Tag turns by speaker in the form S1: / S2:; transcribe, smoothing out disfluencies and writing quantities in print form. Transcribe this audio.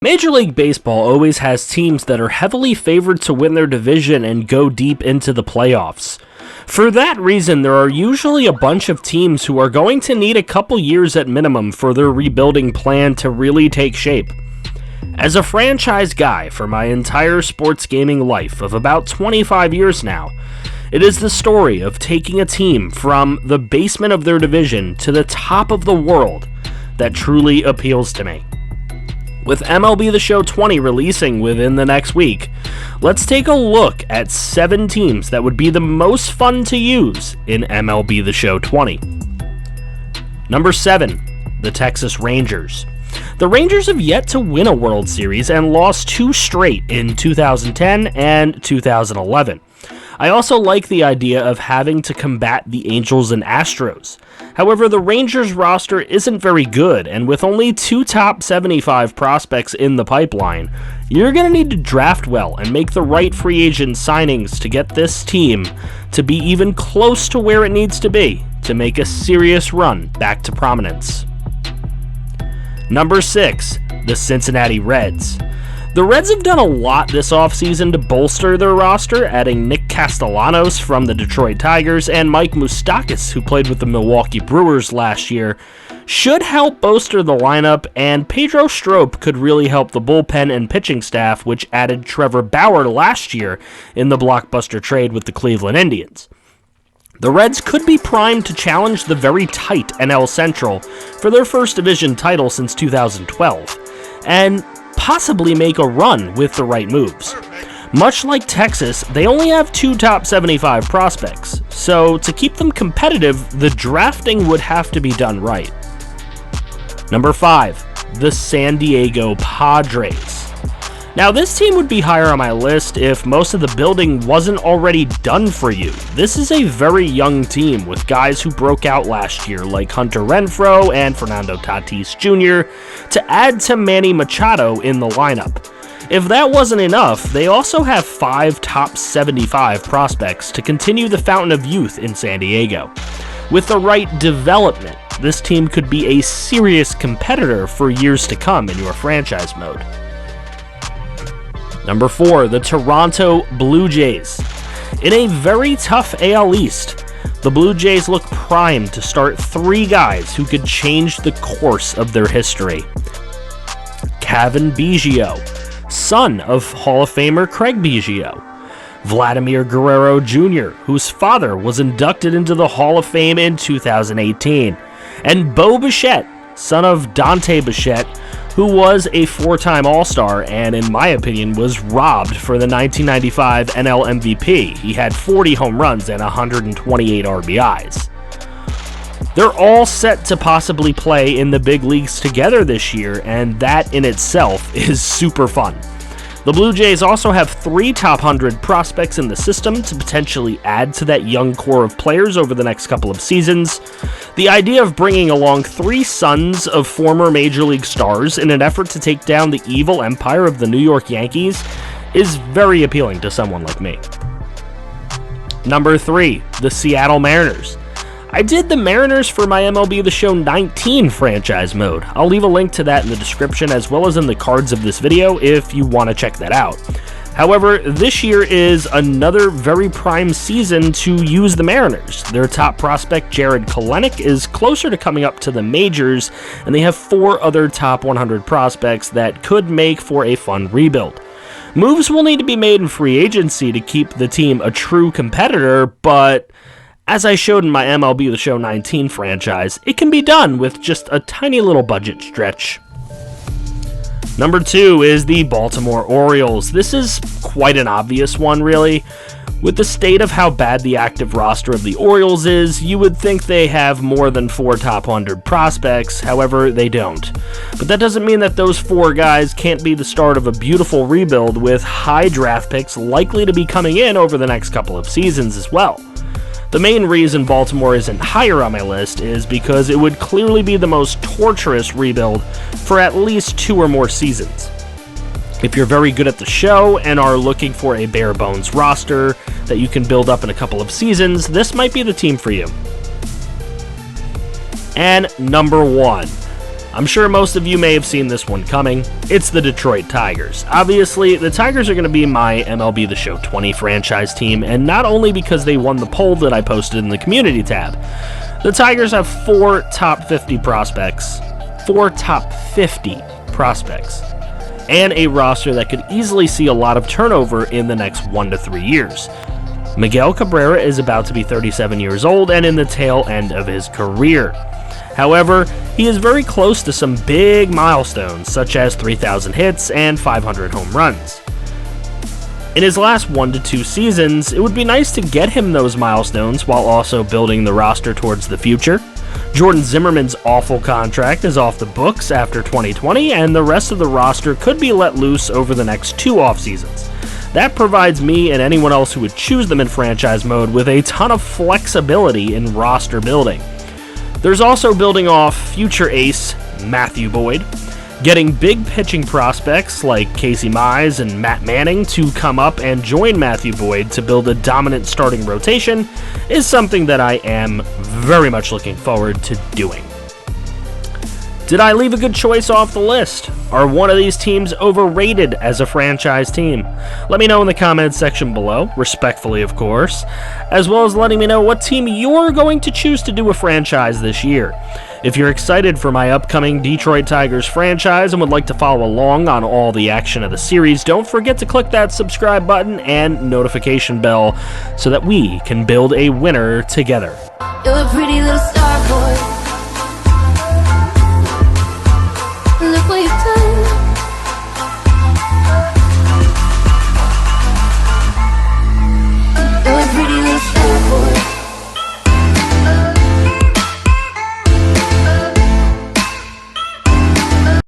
S1: Major League Baseball always has teams that are heavily favored to win their division and go deep into the playoffs. For that reason, there are usually a bunch of teams who are going to need a couple years at minimum for their rebuilding plan to really take shape. As a franchise guy for my entire sports gaming life of about 25 years now, it is the story of taking a team from the basement of their division to the top of the world that truly appeals to me. With MLB the Show 20 releasing within the next week, let's take a look at 7 teams that would be the most fun to use in MLB the Show 20. Number 7, the Texas Rangers. The Rangers have yet to win a World Series and lost 2 straight in 2010 and 2011. I also like the idea of having to combat the Angels and Astros. However, the Rangers roster isn't very good, and with only 2 top 75 prospects in the pipeline, you're going to need to draft well and make the right free agent signings to get this team to be even close to where it needs to be to make a serious run back to prominence. Number 6, the Cincinnati Reds. The Reds have done a lot this offseason to bolster their roster, adding Nick Castellanos from the Detroit Tigers and Mike Moustakas, who played with the Milwaukee Brewers last year, should help bolster the lineup, and Pedro Strop could really help the bullpen and pitching staff, which added Trevor Bauer last year in the blockbuster trade with the Cleveland Indians. The Reds could be primed to challenge the very tight NL Central for their first division title since 2012, and possibly make a run with the right moves. Much like Texas, they only have 2 top 75 prospects, so to keep them competitive, the drafting would have to be done right. Number 5, the San Diego Padres. Now, this team would be higher on my list if most of the building wasn't already done for you. This is a very young team with guys who broke out last year like Hunter Renfroe and Fernando Tatis Jr. to add to Manny Machado in the lineup. If that wasn't enough, they also have 5 top 75 prospects to continue the fountain of youth in San Diego. With the right development, this team could be a serious competitor for years to come in your franchise mode. Number 4, the Toronto Blue Jays. In a very tough AL East, the Blue Jays look primed to start 3 guys who could change the course of their history. Cavan Biggio, son of Hall of Famer Craig Biggio. Vladimir Guerrero Jr., whose father was inducted into the Hall of Fame in 2018. And Bo Bichette, son of Dante Bichette, who was a 4-time All-Star and, in my opinion, was robbed for the 1995 NL MVP. He had 40 home runs and 128 RBIs. They're all set to possibly play in the big leagues together this year, and that in itself is super fun. The Blue Jays also have 3 top 100 prospects in the system to potentially add to that young core of players over the next couple of seasons. The idea of bringing along 3 sons of former Major League stars in an effort to take down the evil empire of the New York Yankees is very appealing to someone like me. Number 3, the Seattle Mariners. I did the Mariners for my MLB The Show 19 franchise mode. I'll leave a link to that in the description as well as in the cards of this video if you want to check that out. However, this year is another very prime season to use the Mariners. Their top prospect, Jared Kelenic, is closer to coming up to the majors, and they have 4 other top 100 prospects that could make for a fun rebuild. Moves will need to be made in free agency to keep the team a true competitor, but as I showed in my MLB The Show 19 franchise, it can be done with just a tiny little budget stretch. Number 2 is the Baltimore Orioles. This is quite an obvious one, really. With the state of how bad the active roster of the Orioles is, you would think they have more than 4 top 100 prospects, however, they don't. But that doesn't mean that those 4 guys can't be the start of a beautiful rebuild with high draft picks likely to be coming in over the next couple of seasons as well. The main reason Baltimore isn't higher on my list is because it would clearly be the most torturous rebuild for at least 2 or more seasons. If you're very good at the show and are looking for a bare bones roster that you can build up in a couple of seasons, this might be the team for you. And number 1, I'm sure most of you may have seen this one coming. It's the Detroit Tigers. Obviously, the Tigers are going to be my MLB the Show 20 franchise team, and not only because they won the poll that I posted in the community tab. The Tigers have 4 top 50 prospects, and a roster that could easily see a lot of turnover in the next 1 to 3 years. Miguel Cabrera is about to be 37 years old and in the tail end of his career. However, he is very close to some big milestones, such as 3,000 hits and 500 home runs. In his last 1 to 2 seasons, it would be nice to get him those milestones while also building the roster towards the future. Jordan Zimmerman's awful contract is off the books after 2020, and the rest of the roster could be let loose over the next 2 off seasons. That provides me and anyone else who would choose them in franchise mode with a ton of flexibility in roster building. There's also building off future ace Matthew Boyd. Getting big pitching prospects like Casey Mize and Matt Manning to come up and join Matthew Boyd to build a dominant starting rotation is something that I am very much looking forward to doing. Did I leave a good choice off the list? Are one of these teams overrated as a franchise team? Let me know in the comments section below, respectfully of course, as well as letting me know what team you're going to choose to do a franchise this year. If you're excited for my upcoming Detroit Tigers franchise and would like to follow along on all the action of the series, don't forget to click that subscribe button and notification bell so that we can build a winner together.
S2: You're a pretty little star boy. Look what you've done.